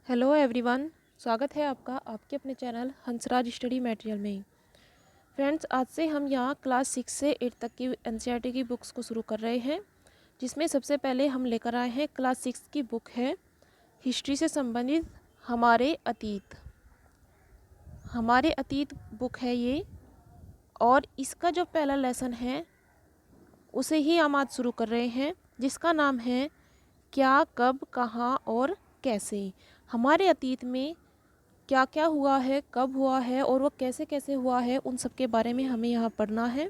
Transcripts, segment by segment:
Hello everyone. स्वागत है आपका आपके अपने चैनल हंसराज स्टडी मटेरियल में। फ्रेंड्स, आज से हम यहाँ क्लास 6 से 8 तक की एनसीईआरटी की बुक्स को शुरू कर रहे हैं, जिसमें सबसे पहले हम लेकर आए हैं क्लास 6 की बुक है हिस्ट्री से संबंधित हमारे अतीत बुक है ये। और इसका जो पहला लेसन है उसे ही हम आज शुरू कर रहे हैं, जिसका नाम है क्या, कब, कहाँ और कैसे। हमारे अतीत में क्या क्या हुआ है, कब हुआ है और वो कैसे कैसे हुआ है, उन सब के बारे में हमें यहाँ पढ़ना है।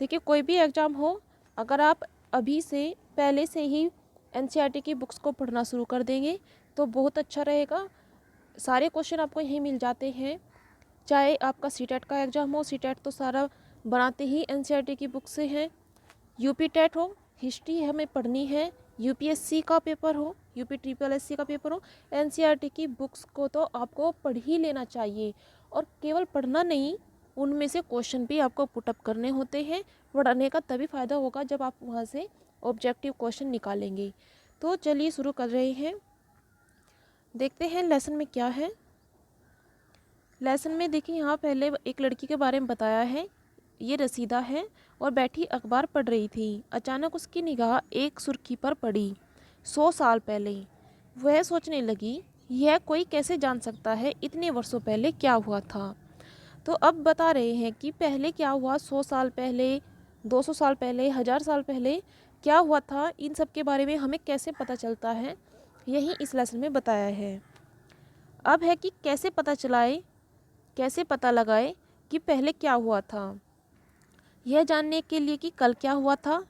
देखिए, कोई भी एग्ज़ाम हो, अगर आप अभी से पहले से ही एनसीईआरटी की बुक्स को पढ़ना शुरू कर देंगे तो बहुत अच्छा रहेगा। सारे क्वेश्चन आपको यहीं मिल जाते हैं। चाहे आपका सीटेट का एग्ज़ाम हो, सीटेट तो सारा बनाते ही एनसीईआरटी की बुक से हैं। यूपी टेट हो, हिस्ट्री हमें पढ़नी है। यूपीएससी का पेपर हो, यूपी ट्रिपल एससी का पेपर हो, एनसीईआरटी की बुक्स को तो आपको पढ़ ही लेना चाहिए। और केवल पढ़ना नहीं, उनमें से क्वेश्चन भी आपको पुटअप करने होते हैं। पढ़ने का तभी फ़ायदा होगा जब आप वहाँ से ऑब्जेक्टिव क्वेश्चन निकालेंगे। तो चलिए शुरू कर रहे हैं। देखते हैं लेसन में क्या है। लेसन में देखिए, यहाँ पहले एक लड़की के बारे में बताया है। ये रसीदा है और बैठी अखबार पढ़ रही थी। अचानक उसकी निगाह एक सुर्खी पर पड़ी। 100 साल पहले। वह सोचने लगी, यह कोई कैसे जान सकता है इतने वर्षों पहले क्या हुआ था। तो अब बता रहे हैं कि पहले क्या हुआ, 100 साल पहले, 200 साल पहले, 1000 साल पहले क्या हुआ था, इन सब के बारे में हमें कैसे पता चलता है, यही इस लेसन में बताया है। अब है कि कैसे पता चलाए, कैसे पता लगाए कि पहले क्या हुआ था। यह जानने के लिए कि कल क्या हुआ था,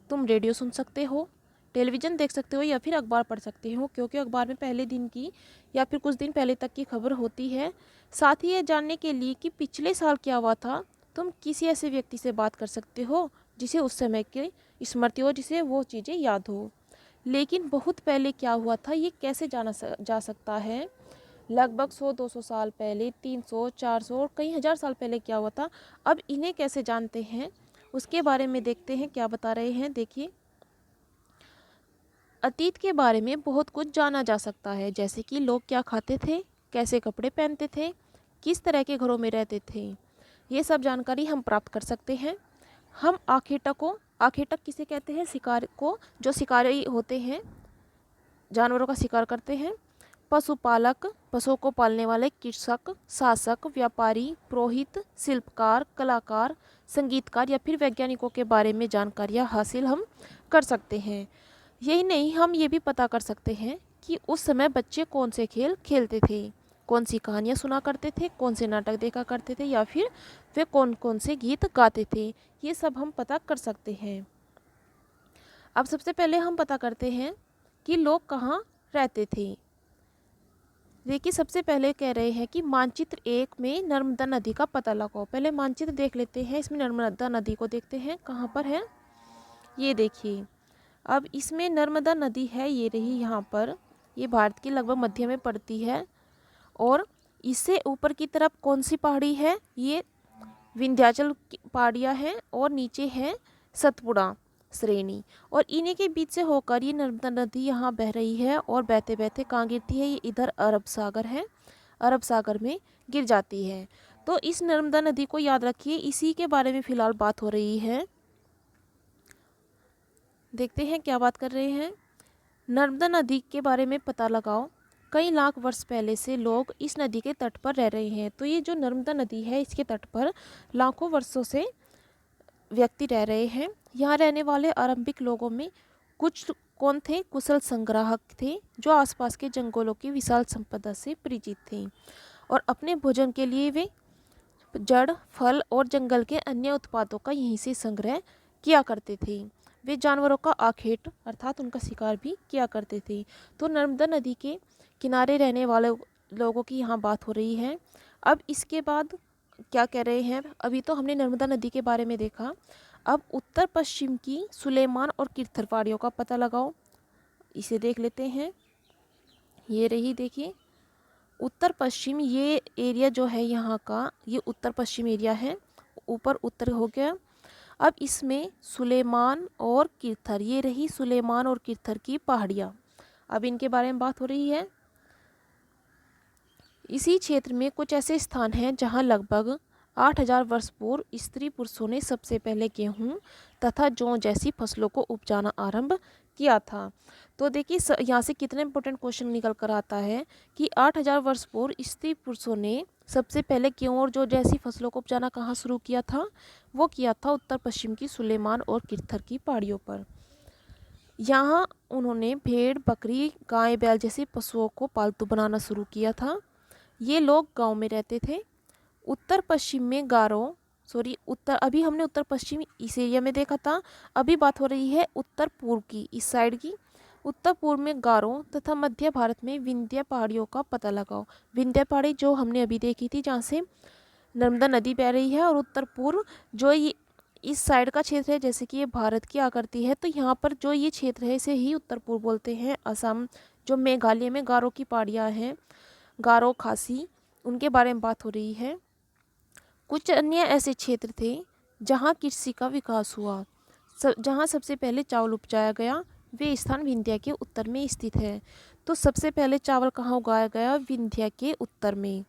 तुम रेडियो सुन सकते हो, टेलीविज़न देख सकते हो या फिर अखबार पढ़ सकते हो, क्योंकि अखबार में पहले दिन की या फिर कुछ दिन पहले तक की खबर होती है। साथ ही यह जानने के लिए कि पिछले साल क्या हुआ था, तुम किसी ऐसे व्यक्ति से बात कर सकते हो जिसे उस समय की स्मृति हो, जिसे वो चीज़ें याद हो। लेकिन बहुत पहले क्या हुआ था ये कैसे जाना जा सकता है। लगभग 100-200 साल पहले, 300, 400 और कई हज़ार साल पहले क्या हुआ था, अब इन्हें कैसे जानते हैं उसके बारे में देखते हैं क्या बता रहे हैं। देखिए, अतीत के बारे में बहुत कुछ जाना जा सकता है, जैसे कि लोग क्या खाते थे, कैसे कपड़े पहनते थे, किस तरह के घरों में रहते थे। ये सब जानकारी हम प्राप्त कर सकते हैं। हम आखेटक किसे कहते हैं, शिकार को, जो शिकारी होते हैं, जानवरों का शिकार करते हैं। पशुपालक, पशुओं को पालने वाले। कृषक, शासक, व्यापारी, पुरोहित, शिल्पकार, कलाकार, संगीतकार या फिर वैज्ञानिकों के बारे में जानकारियाँ हासिल हम कर सकते हैं। यही नहीं, हम ये भी पता कर सकते हैं कि उस समय बच्चे कौन से खेल खेलते थे, कौन सी कहानियाँ सुना करते थे, कौन से नाटक देखा करते थे या फिर वे कौन कौन से गीत गाते थे। ये सब हम पता कर सकते हैं। अब सबसे पहले हम पता करते हैं कि लोग कहाँ रहते थे। देखिए, सबसे पहले कह रहे हैं कि मानचित्र 1 में नर्मदा नदी का पता लगाओ। पहले मानचित्र देख लेते हैं। इसमें नर्मदा नदी को देखते हैं कहाँ पर है। ये देखिए, अब इसमें नर्मदा नदी है, ये रही यहाँ पर। ये भारत की लगभग मध्य में पड़ती है। और इससे ऊपर की तरफ कौन सी पहाड़ी है, ये विंध्याचल की पहाड़ियाँ हैं और नीचे है सतपुड़ा श्रेणी। और इन्हीं के बीच से होकर ये नर्मदा नदी यहाँ बह रही है और बहते बहते कहाँ गिरती है, ये इधर अरब सागर है, अरब सागर में गिर जाती है। तो इस नर्मदा नदी को याद रखिए, इसी के बारे में फ़िलहाल बात हो रही है। देखते हैं क्या बात कर रहे हैं। नर्मदा नदी के बारे में पता लगाओ। कई लाख वर्ष पहले से लोग इस नदी के तट पर रह रहे हैं। तो ये जो नर्मदा नदी है, इसके तट पर लाखों वर्षों से व्यक्ति रह रहे हैं। यहाँ रहने वाले आरंभिक लोगों में कुछ कौन थे, कुशल संग्राहक थे जो आसपास के जंगलों की विशाल संपदा से परिचित थे और अपने भोजन के लिए वे जड़, फल और जंगल के अन्य उत्पादों का यहीं से संग्रह किया करते थे। वे जानवरों का आखेट अर्थात उनका शिकार भी किया करते थे। तो नर्मदा नदी के किनारे रहने वाले लोगों की यहाँ बात हो रही है। अब इसके बाद क्या कह रहे हैं, अभी तो हमने नर्मदा नदी के बारे में देखा। अब उत्तर पश्चिम की सुलेमान और किरथर पहाड़ियों का पता लगाओ। इसे देख लेते हैं। ये रही, देखिए, उत्तर पश्चिम, ये एरिया जो है यहाँ का, ये उत्तर पश्चिम एरिया है। ऊपर उत्तर हो गया। अब इसमें सुलेमान और किरथर, ये रही सुलेमान और किरथर की पहाड़ियाँ। अब इनके बारे में बात हो रही है। इसी क्षेत्र में कुछ ऐसे स्थान हैं जहां लगभग 8,000 वर्ष पूर्व स्त्री पुरुषों ने सबसे पहले गेहूं तथा जौ जैसी फसलों को उपजाना आरंभ किया था। तो देखिए यहाँ से कितने इंपॉर्टेंट क्वेश्चन निकल कर आता है कि 8,000 वर्ष पूर्व स्त्री पुरुषों ने सबसे पहले गेहूं और जौ जैसी फसलों को उपजाना कहाँ शुरू किया था? वो किया था उत्तर पश्चिम की सुलेमान और किरथर की पहाड़ियों पर। यहाँ उन्होंने भेड़, बकरी, गाय, बैल जैसे पशुओं को पालतू बनाना शुरू किया था। ये लोग गांव में रहते थे। उत्तर पश्चिम में गारो उत्तर अभी हमने उत्तर पश्चिम इस एरिया में देखा था। अभी बात हो रही है उत्तर पूर्व की, इस साइड की। उत्तर पूर्व में गारो तथा मध्य भारत में विंध्य पहाड़ियों का पता लगाओ। विंध्य पहाड़ी जो हमने अभी देखी थी, जहाँ से नर्मदा नदी बह रही है, और उत्तर पूर्व जो ये इस साइड का क्षेत्र है, जैसे कि ये भारत की आकृति है, तो यहाँ पर जो ये क्षेत्र है इसे ही उत्तर पूर्व बोलते हैं। असम, जो मेघालय में गारो की पहाड़ियाँ हैं, गारो, खासी, उनके बारे में बात हो रही है। कुछ अन्य ऐसे क्षेत्र थे जहाँ कृषि का विकास हुआ, जहाँ सबसे पहले चावल उपजाया गया, वे स्थान विंध्य के उत्तर में स्थित है। तो सबसे पहले चावल कहाँ उगाया गया? विंध्य के उत्तर में।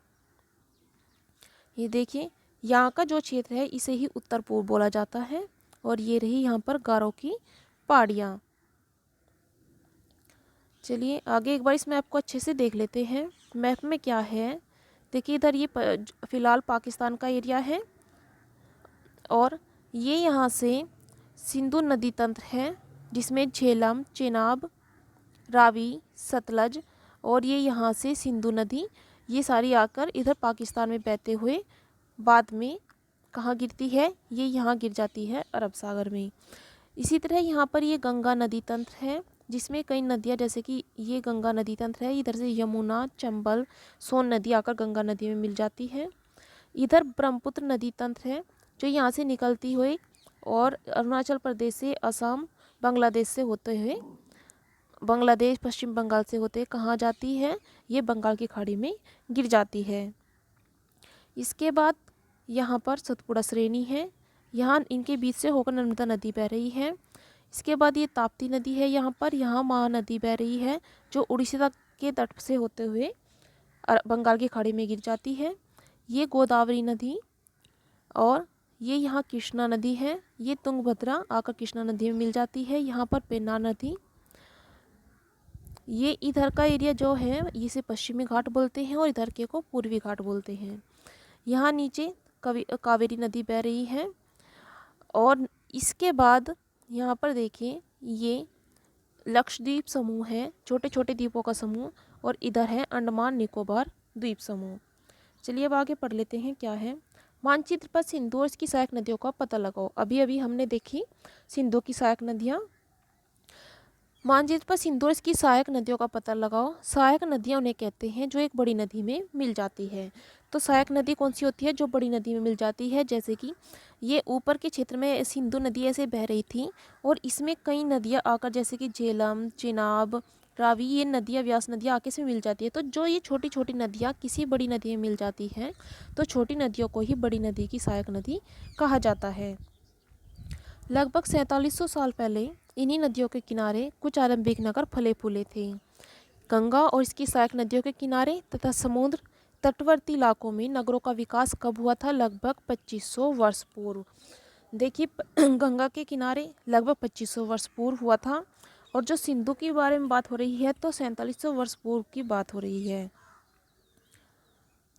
ये देखिए, यहाँ का जो क्षेत्र है इसे ही उत्तर पूर्व बोला जाता है। और ये रही यहाँ पर गारो की पहाड़ियाँ। चलिए आगे एक बार इस मैप को अच्छे से देख लेते हैं। मैप में क्या है, देखिए इधर ये फ़िलहाल पाकिस्तान का एरिया है, और ये यहाँ से सिंधु नदी तंत्र है, जिसमें झेलम, चेनाब, रावी, सतलज, और ये यहाँ से सिंधु नदी, ये सारी आकर इधर पाकिस्तान में बहते हुए बाद में कहाँ गिरती है? ये यहाँ गिर जाती है अरब सागर में। इसी तरह यहाँ पर ये गंगा नदी तंत्र है, जिसमें कई नदियाँ, जैसे कि ये गंगा नदी तंत्र है, इधर से यमुना, चंबल, सोन नदी आकर गंगा नदी में मिल जाती है। इधर ब्रह्मपुत्र नदी तंत्र है, जो यहाँ से निकलती हुई और अरुणाचल प्रदेश से, असम, बांग्लादेश से होते हुए, बांग्लादेश, पश्चिम बंगाल से होते कहाँ जाती है? ये बंगाल की खाड़ी में गिर जाती है। इसके बाद यहाँ पर सतपुड़ा श्रेणी है, यहाँ इनके बीच से होकर नर्मदा नदी बह रही है। इसके बाद ये ताप्ती नदी है, यहाँ पर यहाँ महानदी बह रही है, जो उड़ीसा के तट से होते हुए बंगाल की खाड़ी में गिर जाती है। ये गोदावरी नदी, और ये यहाँ कृष्णा नदी है, ये तुंगभद्रा आकर कृष्णा नदी में मिल जाती है। यहाँ पर पेन्नार नदी, ये इधर का एरिया जो है इसे पश्चिमी घाट बोलते हैं, और इधर के को पूर्वी घाट बोलते हैं। यहाँ नीचे कावेरी नदी बह रही है। और इसके बाद यहाँ पर देखिए, ये लक्षद्वीप समूह है, छोटे छोटे द्वीपों का समूह, और इधर है अंडमान निकोबार द्वीप समूह। चलिए अब आगे पढ़ लेते हैं क्या है। मानचित्र पर सिंधु और इसकी सहायक नदियों का पता लगाओ। अभी अभी हमने देखी सिंधु की सहायक नदियाँ। मानचित्र पर सिंधु और इसकी सहायक नदियों का पता लगाओ। सहायक नदियाँ उन्हें कहते हैं जो एक बड़ी नदी में मिल जाती है। तो सहायक नदी कौन सी होती है? जो बड़ी नदी में मिल जाती है। जैसे कि ये ऊपर के क्षेत्र में सिंधु नदी ऐसे बह रही थी, और इसमें कई नदियाँ आकर, जैसे कि झेलम, चिनाब, रावी, ये नदियाँ, व्यास नदियाँ आके इसमें मिल जाती है। तो जो ये छोटी छोटी नदियाँ किसी बड़ी नदी में मिल जाती हैं, तो छोटी नदियों को ही बड़ी नदी की सहायक नदी कहा जाता है। लगभग 4700 साल पहले इन्हीं नदियों के किनारे कुछ आरंभिक नगर फले फूले थे। गंगा और इसकी सहायक नदियों के किनारे तथा समुद्र तटवर्ती इलाकों में नगरों का विकास कब हुआ था? लगभग 2500 वर्ष पूर्व। देखिए गंगा के किनारे लगभग 2500 वर्ष पूर्व हुआ था, और जो सिंधु के बारे में बात हो रही है तो 4700 वर्ष पूर्व की बात हो रही है।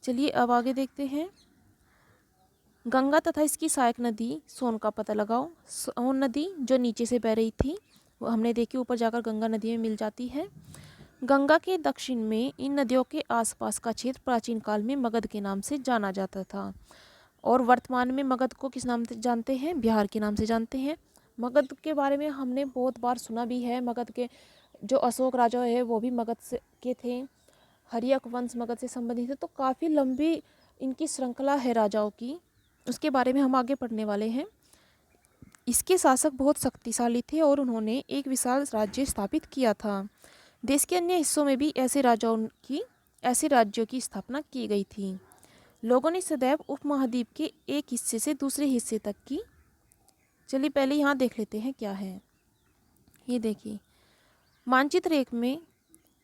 चलिए अब आगे देखते हैं। गंगा तथा इसकी सहायक नदी सोन का पता लगाओ। सोन नदी जो नीचे से बह रही थी, वो हमने देखी ऊपर जाकर गंगा नदी में मिल जाती है। गंगा के दक्षिण में इन नदियों के आसपास का क्षेत्र प्राचीन काल में मगध के नाम से जाना जाता था, और वर्तमान में मगध को किस नाम से जानते हैं? बिहार के नाम से जानते हैं। मगध के बारे में हमने बहुत बार सुना भी है। मगध के जो अशोक राजा है वो भी मगध से के थे। हर्यक वंश मगध से संबंधित है। तो काफ़ी लंबी इनकी श्रृंखला है राजाओं की, उसके बारे में हम आगे पढ़ने वाले हैं। इसके शासक बहुत शक्तिशाली थे, और उन्होंने एक विशाल राज्य स्थापित किया था। देश के अन्य हिस्सों में भी ऐसे राज्यों की स्थापना की गई थी। लोगों ने सदैव उपमहाद्वीप के एक हिस्से से दूसरे हिस्से तक की। चलिए पहले यहाँ देख लेते हैं क्या है। ये देखिए, मानचित्र 1 में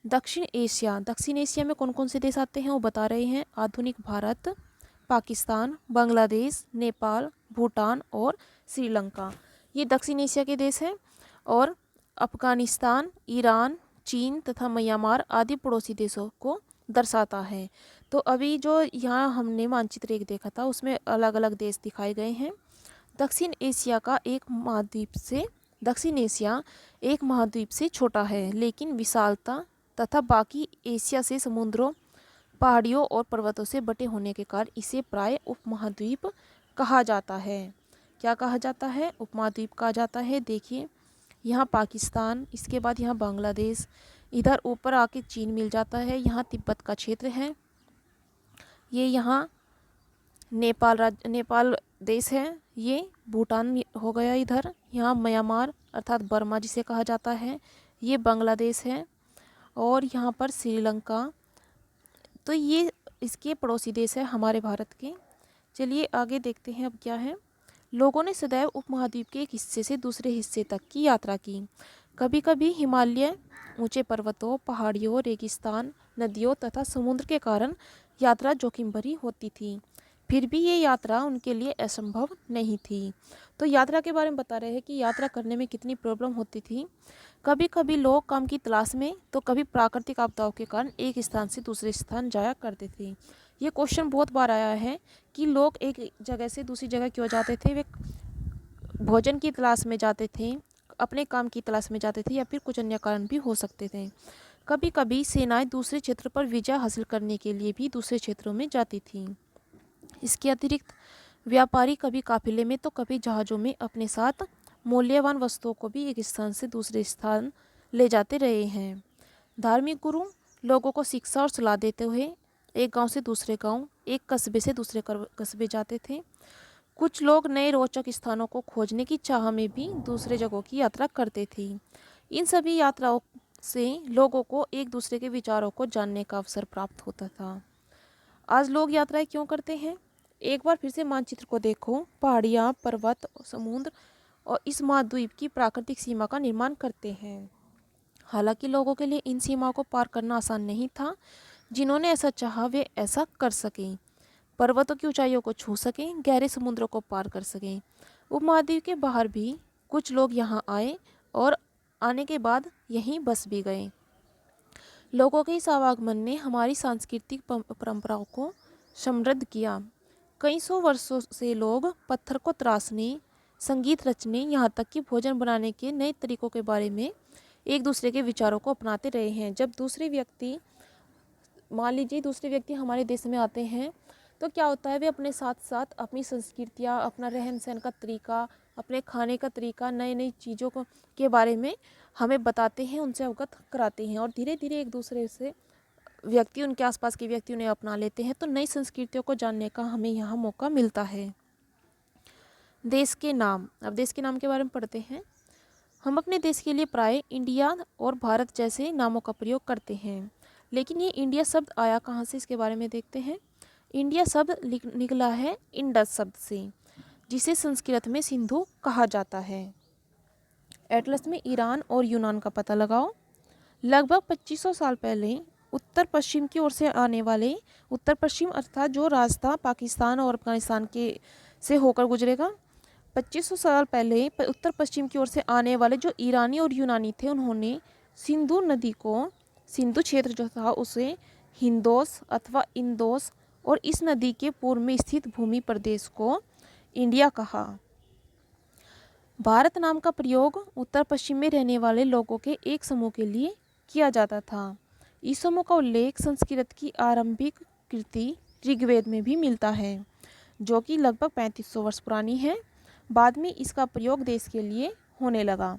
दक्षिण एशिया में कौन कौन से देश आते हैं वो बता रहे हैं। आधुनिक भारत, पाकिस्तान, बांग्लादेश, नेपाल, भूटान और श्रीलंका, ये दक्षिण एशिया के देश हैं। और अफगानिस्तान, ईरान, चीन तथा म्यांमार आदि पड़ोसी देशों को दर्शाता है। तो अभी जो यहाँ हमने मानचित्र एक देखा था उसमें अलग अलग देश दिखाए गए हैं। दक्षिण एशिया एक महाद्वीप से छोटा है, लेकिन विशालता तथा बाकी एशिया से समुद्रों, पहाड़ियों और पर्वतों से बटे होने के कारण इसे प्राय उपमहाद्वीप कहा जाता है। क्या कहा जाता है? उपमहाद्वीप कहा जाता है। देखिए यहाँ पाकिस्तान, इसके बाद यहाँ बांग्लादेश, इधर ऊपर आके चीन मिल जाता है, यहाँ तिब्बत का क्षेत्र है, ये यहाँ नेपाल देश है, ये भूटान हो गया इधर, यहाँ म्यांमार अर्थात बर्मा जिसे कहा जाता है, ये बांग्लादेश है, और यहाँ पर श्रीलंका। तो ये इसके पड़ोसी देश है हमारे भारत के। चलिए आगे देखते हैं अब क्या है। लोगों ने सदैव उपमहाद्वीप के एक हिस्से से दूसरे हिस्से तक की यात्रा की। कभी कभी हिमालय, ऊंचे पर्वतों, पहाड़ियों, रेगिस्तान, नदियों तथा समुद्र के कारण यात्रा जोखिम भरी होती थी। फिर भी ये यात्रा उनके लिए असंभव नहीं थी। तो यात्रा के बारे में बता रहे हैं कि यात्रा करने में कितनी प्रॉब्लम होती थी। कभी कभी लोग काम की तलाश में तो कभी प्राकृतिक आपदाओं के कारण एक स्थान से दूसरे स्थान जाया करते थे। ये क्वेश्चन बहुत बार आया है कि लोग एक जगह से दूसरी जगह क्यों जाते थे। वे भोजन की तलाश में जाते थे, अपने काम की तलाश में जाते थे, या फिर कुछ अन्य कारण भी हो सकते थे। कभी कभी सेनाएं दूसरे क्षेत्र पर विजय हासिल करने के लिए भी दूसरे क्षेत्रों में जाती थीं। इसके अतिरिक्त व्यापारी कभी काफिले में तो कभी जहाज़ों में अपने साथ मूल्यवान वस्तुओं को भी एक स्थान से दूसरे स्थान ले जाते रहे हैं। धार्मिक गुरु लोगों को शिक्षा और सलाह देते हुए एक गांव से दूसरे गांव, एक कस्बे से दूसरे कस्बे जाते थे। कुछ लोग नए रोचक स्थानों को खोजने की चाह में भी दूसरे जगहों की यात्रा करते थे। इन सभी यात्राओं से लोगों को एक दूसरे के विचारों को जानने का अवसर प्राप्त होता था। आज लोग यात्राएं क्यों करते हैं? एक बार फिर से मानचित्र को देखो। पहाड़ियाँ, पर्वत, समुद्र और इस महाद्वीप की प्राकृतिक सीमा का निर्माण करते हैं। हालांकि लोगों के लिए इन सीमाओं को पार करना आसान नहीं था। जिन्होंने ऐसा चाहा वे ऐसा कर सकें, पर्वतों की ऊंचाइयों को छू सकें, गहरे समुद्रों को पार कर सकें। उपमहाद्वीप के बाहर भी कुछ लोग यहाँ आए और आने के बाद यहीं बस भी गए। लोगों के इस आवागमन ने हमारी सांस्कृतिक परंपराओं को समृद्ध किया। कई सौ वर्षों से लोग पत्थर को तराशने, संगीत रचने, यहाँ तक कि भोजन बनाने के नए तरीकों के बारे में एक दूसरे के विचारों को अपनाते रहे हैं। जब मान लीजिए दूसरे व्यक्ति हमारे देश में आते हैं तो क्या होता है, वे अपने साथ साथ अपनी संस्कृतियाँ, अपना रहन सहन का तरीका, अपने खाने का तरीका, नई नई चीज़ों के बारे में हमें बताते हैं, उनसे अवगत कराते हैं, और धीरे धीरे एक दूसरे से व्यक्ति, उनके आसपास के व्यक्ति उन्हें अपना लेते हैं। तो नई संस्कृतियों को जानने का हमें यहाँ मौका मिलता है। देश के नाम, अब देश के नाम के बारे में पढ़ते हैं। हम अपने देश के लिए प्राय इंडिया और भारत जैसे नामों का प्रयोग करते हैं, लेकिन ये इंडिया शब्द आया कहाँ से, इसके बारे में देखते हैं। इंडिया शब्द निकला है इंडस शब्द से, जिसे संस्कृत में सिंधु कहा जाता है। एटलस में ईरान और यूनान का पता लगाओ। लगभग 2500 साल पहले उत्तर पश्चिम की ओर से आने वाले, उत्तर पश्चिम अर्थात जो रास्ता पाकिस्तान और अफगानिस्तान के से होकर गुजरेगा, 2500 साल पहले उत्तर पश्चिम की ओर से आने वाले जो ईरानी और यूनानी थे, उन्होंने सिंधु नदी को, सिंधु क्षेत्र जो था उसे हिंदोस अथवा इंदोस, और इस नदी के पूर्व में स्थित भूमि प्रदेश को इंडिया कहा। भारत नाम का प्रयोग उत्तर पश्चिम में रहने वाले लोगों के एक समूह के लिए किया जाता था। इस समूह का उल्लेख संस्कृत की आरंभिक कृति ऋग्वेद में भी मिलता है, जो कि लगभग 3500 वर्ष पुरानी है। बाद में इसका प्रयोग देश के लिए होने लगा।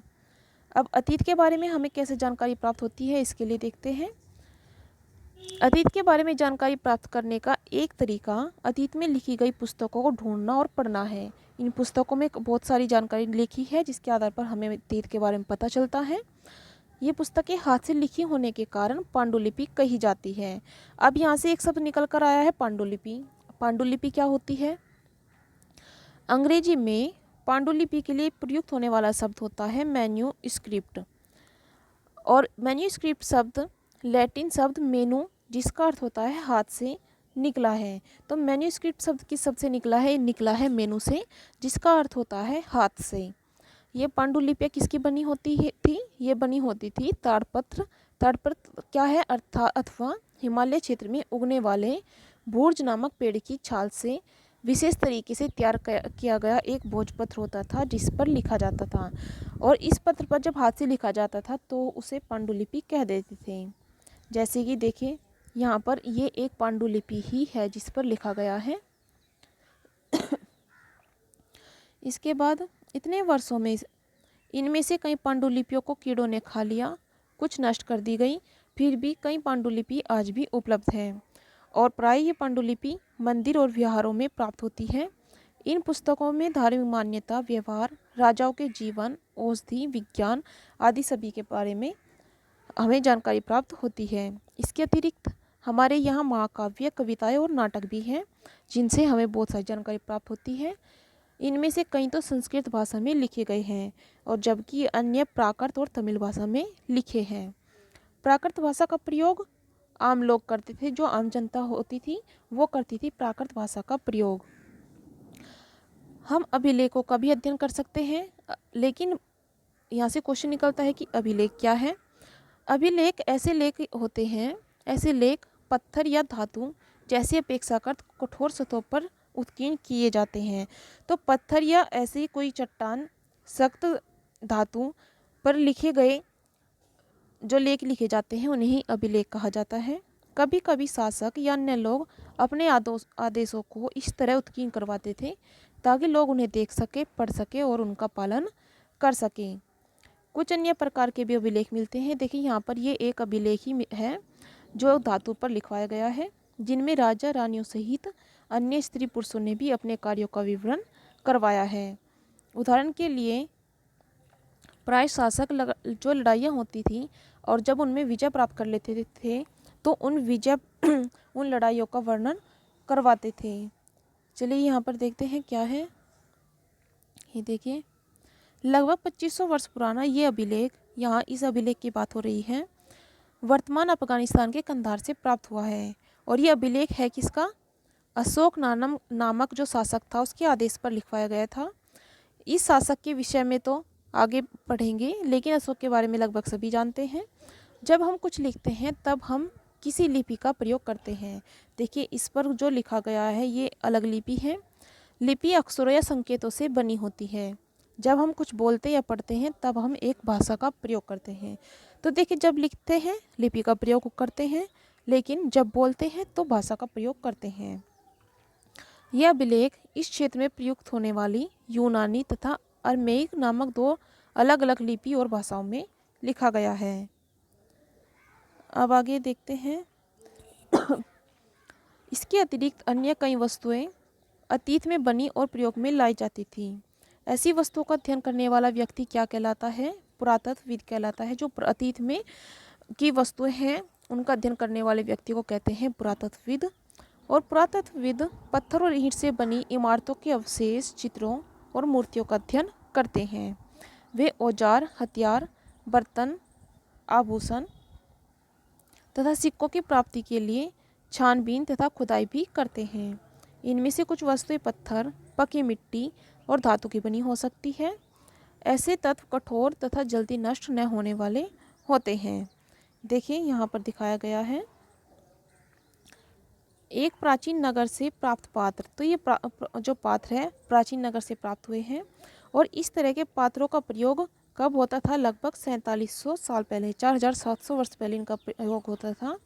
अब अतीत के बारे में हमें कैसे जानकारी प्राप्त होती है, इसके लिए देखते हैं। अतीत के बारे में जानकारी प्राप्त करने का एक तरीका अतीत में लिखी गई पुस्तकों को ढूंढना और पढ़ना है। इन पुस्तकों में बहुत सारी जानकारी लिखी है, जिसके आधार पर हमें अतीत के बारे में पता चलता है। ये पुस्तकें हाथ से लिखी होने के कारण पांडुलिपि कही जाती है। अब यहाँ से एक शब्द निकल कर आया है, पांडुलिपि। पांडुलिपि क्या होती है? अंग्रेजी में पांडुलिपि के लिए प्रयुक्त होने वाला शब्द होता है मैन्यूस्क्रिप्ट, और मैन्यूस्क्रिप्ट शब्द लैटिन शब्द मेनू, जिसका अर्थ होता है हाथ से, निकला है। तो मैन्यूस्क्रिप्ट शब्द किस शब्द से निकला है? निकला है मेनू से, जिसका अर्थ होता है हाथ से। ये पांडुलिपियाँ किसकी बनी होती थी? ये बनी होती थी ताड़पत्र। ताड़पत्र क्या है? अथवा हिमालय क्षेत्र में उगने वाले भूर्ज नामक पेड़ की छाल से विशेष तरीके से तैयार किया गया एक भोजपत्र होता था, जिस पर लिखा जाता था। और इस पत्र पर जब हाथ से लिखा जाता था तो उसे पांडुलिपि कह देते थे। जैसे कि देखिए यहाँ पर ये एक पांडुलिपि ही है जिस पर लिखा गया है। इसके बाद इतने वर्षों में इनमें से कई पांडुलिपियों को कीड़ों ने खा लिया, कुछ नष्ट कर दी गई, फिर भी कई पांडुलिपि आज भी उपलब्ध है और प्राय ये पांडुलिपि मंदिर और विहारों में प्राप्त होती है। इन पुस्तकों में धार्मिक मान्यता, व्यवहार, राजाओं के जीवन, औषधि, विज्ञान आदि सभी के बारे में हमें जानकारी प्राप्त होती है। इसके अतिरिक्त हमारे यहाँ महाकाव्य, कविताएं और नाटक भी हैं, जिनसे हमें बहुत सारी जानकारी प्राप्त होती है। इनमें से कई तो संस्कृत भाषा में लिखे गए हैं और जबकि अन्य प्राकृत और तमिल भाषा में लिखे हैं। प्राकृत भाषा का प्रयोग आम लोग करते थे, जो आम जनता होती थी वो करती थी प्राकृत भाषा का प्रयोग। हम अभिलेखों का भी अध्ययन कर सकते हैं, लेकिन यहाँ से क्वेश्चन निकलता है कि अभिलेख क्या है। अभिलेख ऐसे लेख होते हैं, ऐसे लेख पत्थर या धातु जैसे अपेक्षाकृत कठोर सतहों पर उत्कीर्ण किए जाते हैं। तो पत्थर या ऐसी कोई चट्टान, सख्त धातु पर लिखे गए जो लेख लिखे जाते हैं उन्हें ही अभिलेख कहा जाता है। कभी कभी शासक या अन्य लोग अपने आदेशों को इस तरह उत्कीर्ण करवाते थे ताकि लोग उन्हें देख सके, पढ़ सके और उनका पालन कर सकें। कुछ अन्य प्रकार के भी अभिलेख मिलते हैं। देखिए यहाँ पर ये एक अभिलेख ही है जो धातु पर लिखवाया गया है, जिनमें राजा रानियों सहित अन्य स्त्री पुरुषों ने भी अपने कार्यों का विवरण करवाया है। उदाहरण के लिए प्राय शासक जो लड़ाइयाँ होती थी और जब उनमें विजय प्राप्त कर लेते थे तो उन लड़ाइयों का वर्णन करवाते थे। चलिए यहाँ पर देखते हैं क्या है। ये देखिए लगभग 2500 वर्ष पुराना ये अभिलेख, यहाँ इस अभिलेख की बात हो रही है, वर्तमान अफगानिस्तान के कंधार से प्राप्त हुआ है। और ये अभिलेख है किसका? अशोक नामक जो शासक था उसके आदेश पर लिखवाया गया था। इस शासक के विषय में तो आगे पढ़ेंगे, लेकिन अशोक के बारे में लगभग सभी जानते हैं। जब हम कुछ लिखते हैं तब हम किसी लिपि का प्रयोग करते हैं। देखिए इस पर जो लिखा गया है ये अलग लिपि है। लिपि अक्षरों या संकेतों से बनी होती है। जब हम कुछ बोलते या पढ़ते हैं तब हम एक भाषा का प्रयोग करते हैं। तो देखिए जब लिखते हैं लिपि का प्रयोग करते हैं, लेकिन जब बोलते हैं तो भाषा का प्रयोग करते हैं। यह अभिलेख इस क्षेत्र में प्रयुक्त होने वाली यूनानी तथा अरमेइक नामक दो अलग अलग लिपि और भाषाओं में लिखा गया है। अब आगे देखते हैं। इसके अतिरिक्त अन्य कई वस्तुएं अतीत में बनी और प्रयोग में लाई जाती थीं। ऐसी वस्तुओं का अध्ययन करने वाला व्यक्ति क्या कहलाता है? पुरातत्वविद कहलाता है। जो अतीत में की वस्तुएं हैं उनका अध्ययन करने वाले व्यक्ति को कहते हैं पुरातत्वविद। और पुरातत्वविद पत्थर और ईंट से बनी इमारतों के अवशेष, चित्रों और मूर्तियों का अध्ययन करते हैं। वे औजार, हथियार, बर्तन, आभूषण तथा सिक्कों की प्राप्ति के लिए छानबीन तथा खुदाई भी करते हैं। इनमें से कुछ वस्तुएं पत्थर, पकी मिट्टी और धातु की बनी हो सकती है। ऐसे तत्व कठोर तथा जल्दी नष्ट न होने वाले होते हैं। देखिए यहाँ पर दिखाया गया है एक प्राचीन नगर से प्राप्त पात्र। तो ये जो पात्र है प्राचीन नगर से प्राप्त हुए हैं। और इस तरह के पात्रों का प्रयोग कब होता था? लगभग 4700 साल पहले, 4700 वर्ष पहले इनका प्रयोग होता था।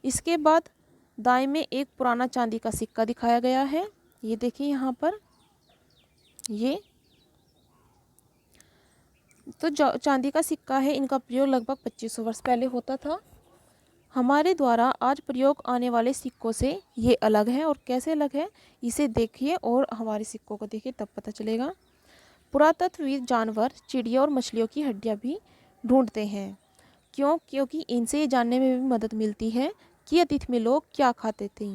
इसके बाद दाएं में एक पुराना चांदी का सिक्का दिखाया गया है। ये देखिए यहाँ पर ये तो चांदी का सिक्का है, इनका प्रयोग लगभग 2500 वर्ष पहले होता था। हमारे द्वारा आज प्रयोग आने वाले सिक्कों से ये अलग है। और कैसे अलग है इसे देखिए और हमारे सिक्कों को देखिए तब पता चलेगा। पुरातत्वविद जानवर, चिड़िया और मछलियों की हड्डियां भी ढूंढते हैं। क्योंकि इनसे ये जानने में भी मदद मिलती है कि अतीत में लोग क्या खाते थे।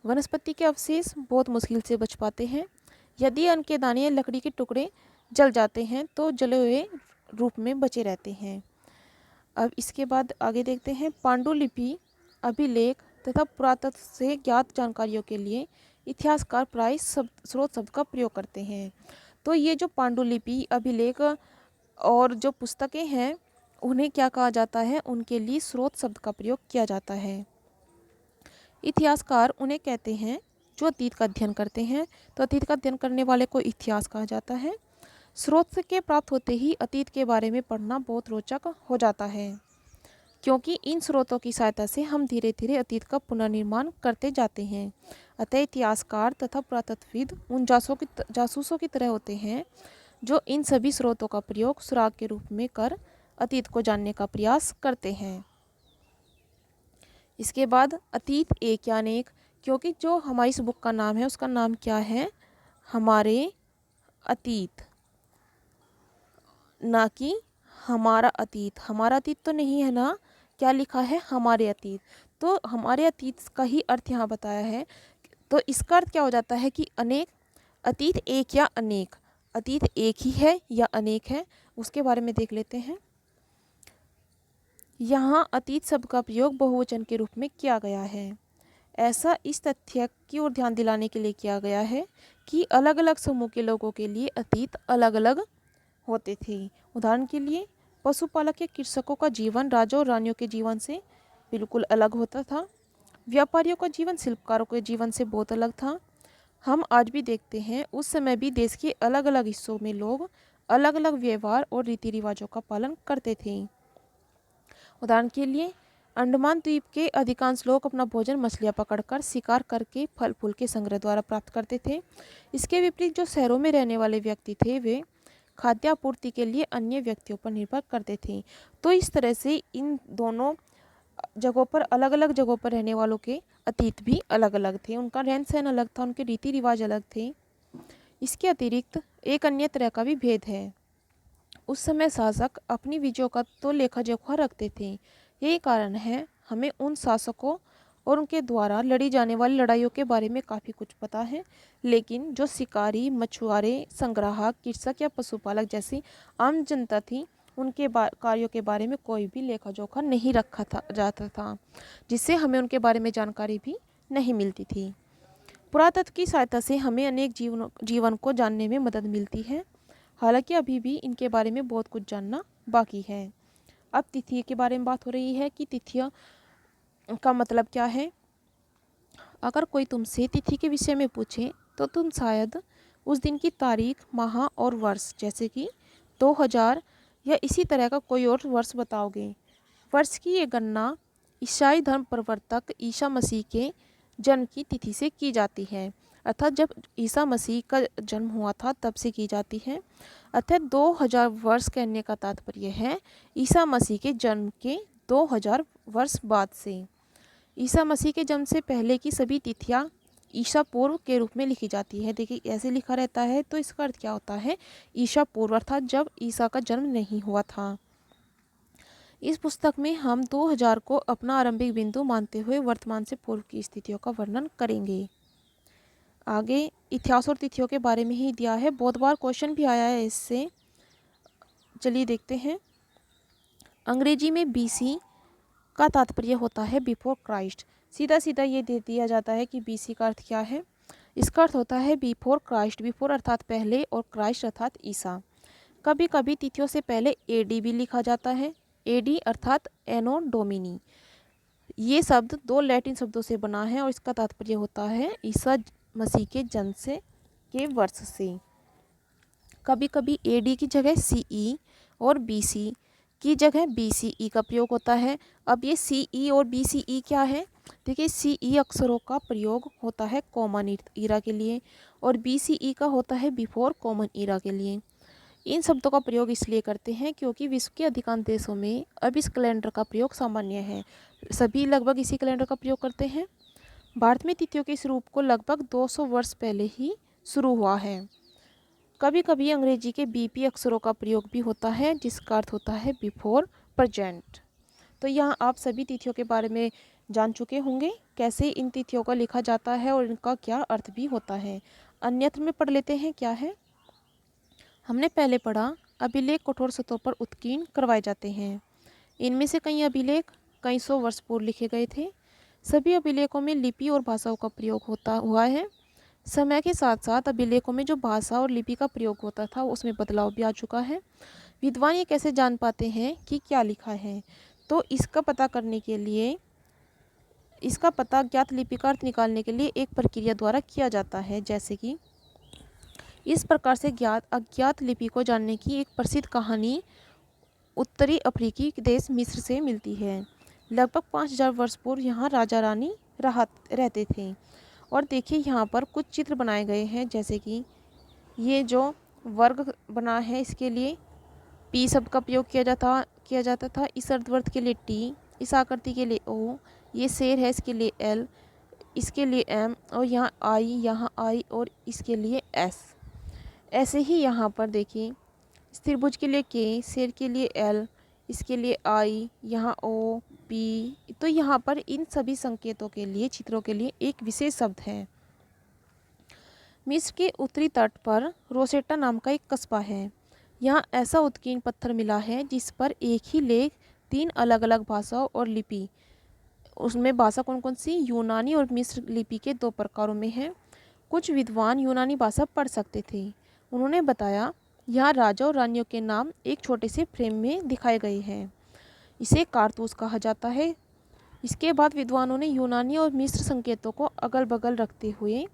वनस्पति के अवशेष बहुत मुश्किल से बच पाते हैं। यदि अन्न के दाने या लकड़ी के टुकड़े जल जाते हैं तो जले हुए रूप में बचे रहते हैं। अब इसके बाद आगे देखते हैं, पांडुलिपि, अभिलेख तथा पुरातत्व से ज्ञात जानकारियों के लिए इतिहासकार प्राय स्रोत शब्द का प्रयोग करते हैं। तो ये जो पांडुलिपि, अभिलेख और जो पुस्तकें हैं उन्हें क्या कहा जाता है, उनके लिए स्रोत शब्द का प्रयोग किया जाता है। इतिहासकार उन्हें कहते हैं जो अतीत का अध्ययन करते हैं। तो अतीत का अध्ययन करने वाले को इतिहास कहा जाता है। स्रोत के प्राप्त होते ही अतीत के बारे में पढ़ना बहुत रोचक हो जाता है, क्योंकि इन स्रोतों की सहायता से हम धीरे धीरे अतीत का पुनर्निर्माण करते जाते हैं। अतः इतिहासकार तथा पुरातत्वविद उन जासूसों की तरह होते हैं जो इन सभी स्रोतों का प्रयोग सुराग के रूप में कर अतीत को जानने का प्रयास करते हैं। इसके बाद अतीत एक या अनेक, क्योंकि जो हमारी इस बुक का नाम है उसका नाम क्या है, हमारे अतीत, ना कि हमारा अतीत। हमारा अतीत तो नहीं है ना, क्या लिखा है, हमारे अतीत। तो हमारे अतीत का ही अर्थ यहाँ बताया है। तो इसका अर्थ क्या हो जाता है कि अनेक, अतीत एक या अनेक, अतीत एक ही है या अनेक है, उसके बारे में देख लेते हैं। यहाँ अतीत शब्द का प्रयोग बहुवचन के रूप में किया गया है। ऐसा इस तथ्य की ओर ध्यान दिलाने के लिए किया गया है कि अलग अलग समूह के लोगों के लिए अतीत अलग अलग होते थे। उदाहरण के लिए पशुपालक या कृषकों का जीवन राजा और रानियों के जीवन से बिल्कुल अलग होता था। व्यापारियों का जीवन शिल्पकारों के जीवन से बहुत अलग था। हम आज भी देखते हैं उस समय भी देश के अलग अलग हिस्सों में लोग अलग अलग व्यवहार और रीति रिवाजों का पालन करते थे। उदाहरण के लिए अंडमान द्वीप के अधिकांश लोग अपना भोजन मछलियाँ पकड़कर, शिकार करके, फल फूल के संग्रह द्वारा प्राप्त करते थे। इसके विपरीत जो शहरों में रहने वाले व्यक्ति थे वे खाद्यापूर्ति के लिए अन्य व्यक्तियों पर निर्भर करते थे। तो इस तरह से इन दोनों जगहों पर, अलग अलग जगहों पर रहने वालों के अतीत भी अलग अलग थे, उनका रहन सहन अलग था, उनके रीति रिवाज अलग थे। इसके अतिरिक्त एक अन्य तरह का भी भेद है। उस समय शासक अपनी विजयों का तो लेखा जोखा रखते थे। यही कारण है हमें उन शासकों और उनके द्वारा लड़ी जाने वाली लड़ाइयों के बारे में काफ़ी कुछ पता है, लेकिन जो शिकारी, मछुआरे, संग्राहक, कृषक या पशुपालक जैसी आम जनता थी उनके कार्यों के बारे में कोई भी लेखा जोखा नहीं रखा जाता था, जिससे हमें उनके बारे में जानकारी भी नहीं मिलती थी। पुरातत्व की सहायता से हमें अनेक जीवन को जानने में मदद मिलती है, हालांकि अभी भी इनके बारे में बहुत कुछ जानना बाकी है। अब तिथि के बारे में बात हो रही है कि तिथियाँ का मतलब क्या है। अगर कोई तुमसे तिथि के विषय में पूछे तो तुम शायद उस दिन की तारीख, माह और वर्ष, जैसे कि 2000 या इसी तरह का कोई और वर्ष बताओगे। वर्ष की ये गणना ईसाई धर्म प्रवर्तक ईसा मसीह के जन्म की तिथि से की जाती है, अर्थात जब ईसा मसीह का जन्म हुआ था तब से की जाती है। अर्थात 2000 वर्ष कहने का तात्पर्य है ईसा मसीह के जन्म के 2000 वर्ष बाद से। ईसा मसीह के जन्म से पहले की सभी तिथियाँ ईसा पूर्व के रूप में लिखी जाती है। देखिए ऐसे लिखा रहता है, तो इसका अर्थ क्या होता है, ईसा पूर्व, अर्थात जब ईसा का जन्म नहीं हुआ था। इस पुस्तक में हम 2000 को अपना आरंभिक बिंदु मानते हुए वर्तमान से पूर्व की स्थितियों का वर्णन करेंगे। आगे इतिहास और तिथियों के बारे में ही दिया है, बहुत बार क्वेश्चन भी आया है इससे। चलिए देखते हैं। अंग्रेजी में BC का तात्पर्य होता है बिफोर क्राइस्ट। सीधा सीधा ये दे दिया जाता है कि BC का अर्थ क्या है। इसका अर्थ होता है बिफोर क्राइस्ट, बिफोर अर्थात पहले और क्राइस्ट अर्थात ईसा। कभी कभी तिथियों से पहले AD भी लिखा जाता है। AD अर्थात एनो डोमिनी। ये शब्द दो लैटिन शब्दों से बना है और इसका तात्पर्य होता है ईसा मसीह के जन्म से के वर्ष से। कभी कभी AD की जगह CE और BC की जगह BCE का प्रयोग होता है। अब ये CE और BCE क्या है, देखिए CE अक्षरों का प्रयोग होता है कॉमन ईरा के लिए और BCE का होता है बिफोर कॉमन ईरा के लिए। इन शब्दों का प्रयोग इसलिए करते हैं क्योंकि विश्व के अधिकांश देशों में अब इस कैलेंडर का प्रयोग सामान्य है, सभी लगभग इसी कैलेंडर का प्रयोग करते हैं। भारत में तिथियों के इस रूप को लगभग 200 वर्ष पहले ही शुरू हुआ है। कभी कभी अंग्रेजी के BP अक्षरों का प्रयोग भी होता है जिसका अर्थ होता है बिफोर प्रेजेंट। तो यहाँ आप सभी तिथियों के बारे में जान चुके होंगे, कैसे इन तिथियों को लिखा जाता है और इनका क्या अर्थ भी होता है। अन्यत्र में पढ़ लेते हैं क्या है। हमने पहले पढ़ा अभिलेख कठोर सतहों पर उत्कीर्ण करवाए जाते हैं। इनमें से कई अभिलेख कई सौ वर्ष पूर्व लिखे गए थे। सभी अभिलेखों में लिपि और भाषाओं का प्रयोग होता हुआ है। समय के साथ साथ अभिलेखों में जो भाषा और लिपि का प्रयोग होता था उसमें बदलाव भी आ चुका है। विद्वान ये कैसे जान पाते हैं कि क्या लिखा है? तो इसका पता करने के लिए, इसका पता ज्ञात लिपि का अर्थ निकालने के लिए एक प्रक्रिया द्वारा किया जाता है। जैसे कि इस प्रकार से ज्ञात अज्ञात लिपि को जानने की एक प्रसिद्ध कहानी उत्तरी अफ्रीकी देश मिस्र से मिलती है। लगभग 5000 वर्ष पूर्व यहाँ राजा रानी रहते थे। और देखिए यहाँ पर कुछ चित्र बनाए गए हैं, जैसे कि ये जो वर्ग बना है इसके लिए पी शब्द का प्रयोग किया जाता था। इस अर्धवृत्त के लिए टी, इस आकृति के लिए ओ, ये शेर है इसके लिए एल, इसके लिए एम, और यहाँ आई और इसके लिए एस। ऐसे ही यहाँ पर देखिए त्रिभुज के लिए के, शेर के लिए एल, इसके लिए आई, यहाँ ओ पी। तो यहाँ पर इन सभी संकेतों के लिए, चित्रों के लिए एक विशेष शब्द है। मिस्र के उत्तरी तट पर रोसेटा नाम का एक कस्बा है। यहाँ ऐसा उत्कीर्ण पत्थर मिला है जिस पर एक ही लेख 3 अलग अलग भाषाओं और लिपि, उसमें भाषा कौन कौन सी? यूनानी और मिस्र लिपि के 2 प्रकारों में है। कुछ विद्वान यूनानी भाषा पढ़ सकते थे। उन्होंने बताया यहाँ राजा और रानियों के नाम एक छोटे से फ्रेम में दिखाए गए हैं। इसे कारतूस कहा जाता है। इसके बाद विद्वानों ने यूनानी और मिस्र संकेतों को अगल बगल रखते हुए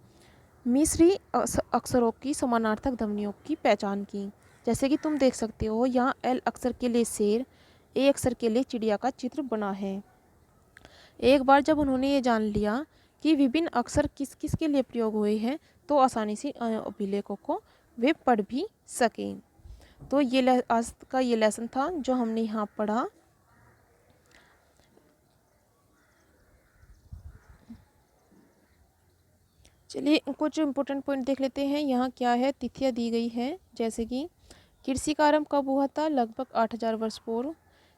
मिस्री अक्षरों की समानार्थक ध्वनियों की पहचान की। जैसे कि तुम देख सकते हो यहाँ एल अक्षर के लिए शेर, ए अक्षर के लिए चिड़िया का चित्र बना है। एक बार जब उन्होंने ये जान लिया कि विभिन्न अक्षर किस किस के लिए प्रयोग हुए हैं तो आसानी से अभिलेखों को वे पढ़ भी सकें। तो ये आज का ये लेसन था जो हमने यहाँ पढ़ा। चलिए कुछ इम्पोर्टेंट पॉइंट देख लेते हैं। यहाँ क्या है, तिथियाँ दी गई है, जैसे कि कृषि का आरंभ कब हुआ था? लगभग 8000 वर्ष पूर्व।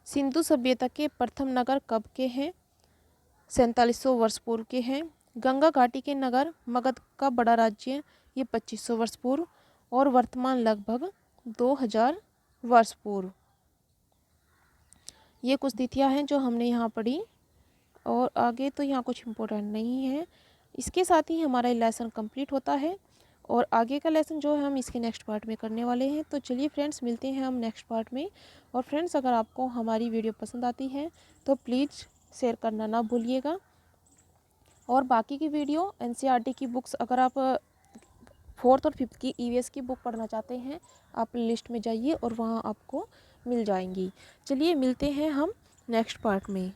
सिंधु सभ्यता के प्रथम नगर कब के हैं? 4700 वर्ष पूर्व के हैं। गंगा घाटी के नगर मगध का बड़ा राज्य, ये 2500 वर्ष पूर्व, और वर्तमान लगभग 2000 वर्ष पूर्व। ये कुछ तिथियां हैं जो हमने यहाँ पढ़ी, और आगे तो यहाँ कुछ इम्पोर्टेंट नहीं है। इसके साथ ही हमारा लेसन कंप्लीट होता है, और आगे का लेसन जो है हम इसके नेक्स्ट पार्ट में करने वाले हैं। तो चलिए फ्रेंड्स, मिलते हैं हम नेक्स्ट पार्ट में। और फ्रेंड्स, अगर आपको हमारी वीडियो पसंद आती है तो प्लीज़ शेयर करना ना भूलिएगा। और बाकी की वीडियो एनसीईआरटी की बुक्स, अगर आप 4th और 5th की ईवीएस की बुक पढ़ना चाहते हैं, आप लिस्ट में जाइए और वहाँ आपको मिल जाएंगी। चलिए मिलते हैं हम नेक्स्ट पार्ट में।